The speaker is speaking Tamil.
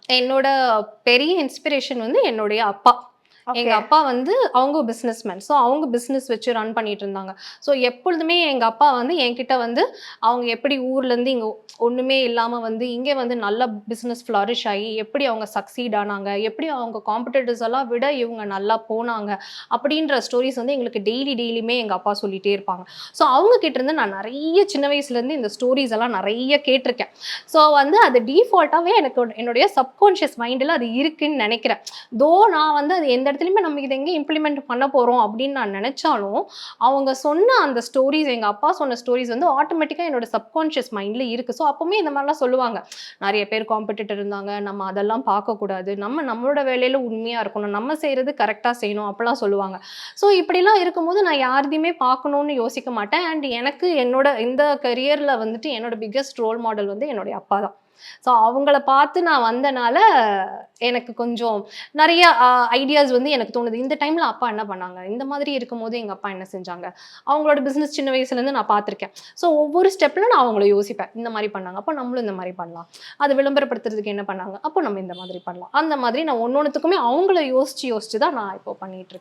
என்னோட பெரிய இன்ஸ்பிரேஷன் வந்து என்னுடைய அப்பா. எங்க ஓகே. அப்பா வந்து அவங்க பிசினஸ்மேன். ஸோ அவங்க பிசினஸ் வச்சு ரன் பண்ணிட்டு இருந்தாங்க. ஸோ எப்பொழுதுமே எங்க அப்பா வந்து என்கிட்ட வந்து அவங்க எப்படி ஊர்லேருந்து இங்க ஒண்ணுமே இல்லாம வந்து இங்க வந்து நல்ல பிசினஸ் ஃப்ளரிஷ் ஆகி எப்படி அவங்க சக்சீட் ஆனாங்க, எப்படி அவங்க காம்படிட்டர்ஸ் எல்லாம் விட இவங்க நல்லா போனாங்க, அப்படின்ற ஸ்டோரீஸ் வந்து எங்களுக்கு டெய்லியுமே எங்க அப்பா சொல்லிட்டே இருப்பாங்க. ஸோ அவங்க கிட்ட இருந்து நான் நெறைய சின்ன வயசுலேருந்து இந்த ஸ்டோரீஸ் எல்லாம் நெறைய கேட்டுருக்கேன். ஸோ வந்து அது டீஃபால்ட்டாவே எனக்கு என்னுடைய சப்கான்ஷியஸ் மைண்ட்ல அது இருக்குன்னு நெனைக்கிறேன். நான் வந்து அது எந்த இடத்துலயுமே நம்ம இத எங்க இம்ப்ளிமெண்ட் பண்ண போறோம் அப்படின்னு நான் நெனைச்சாலும், அவங்க சொன்ன அந்த ஸ்டோரீஸ் எங்க அப்பா சொன்ன ஸ்டோரீஸ் வந்து ஆட்டோமேட்டிக்கா என்னோட சப்கான்ஷியஸ் மைண்ட்ல இருக்கு. ஸோ அப்பவுமே இந்த மாரிலாம் சொல்லுவாங்க. நெறைய பேர் காம்படிட்டர் இருந்தாங்க. நம்ம அதெல்லாம் பார்க்கக்கூடாது. நம்மளோட வேலையில உண்மையா இருக்கணும். நம்ம செய்றது கரெக்ட்டா செய்யணும். அப்பலாம் சொல்லுவாங்க. ஸோ இப்படிலாம் இருக்கும்போது நான் யாரதையுமே பார்க்கணும்னு யோசிக்க மாட்டேன். அண்ட் எனக்கு என்னோட இந்த கரியர்ல வந்துட்டு என்னோட பிக்கஸ்ட் ரோல் மாடல் வந்து என்னுடைய அப்பா தான். ஸோ அவங்கள பார்த்து நான் வந்தனால, எனக்கு கொஞ்சம் நெறைய ஐடியாஸ் வந்து எனக்கு தோணுது. இந்த டைம்ல அப்பா என்ன பண்ணாங்க? இந்த மாதிரி இருக்கும்போது எங்க அப்பா என்ன செஞ்சாங்க? அவங்களோட பிசினஸ் சின்ன வயசுலேருந்து நான் பார்த்துருக்கேன். ஸோ ஒவ்வொரு ஸ்டெப்ல நான் அவங்கள யோசிப்பேன். இந்த மாரி பண்ணாங்க. அப்போ நம்மளும் இந்த மாரி பண்ணலாம். அத விளம்பரப்படுத்துறதுக்கு என்ன பண்ணாங்க? அப்போ நம்ம இந்த மாதிரி பண்ணலாம். அந்த மாதிரி நான் ஒண்ணொண்ணுத்துக்குமே அவங்கள யோசிச்சு தான் நான் இப்போ பண்ணிட்டு இருக்கேன்.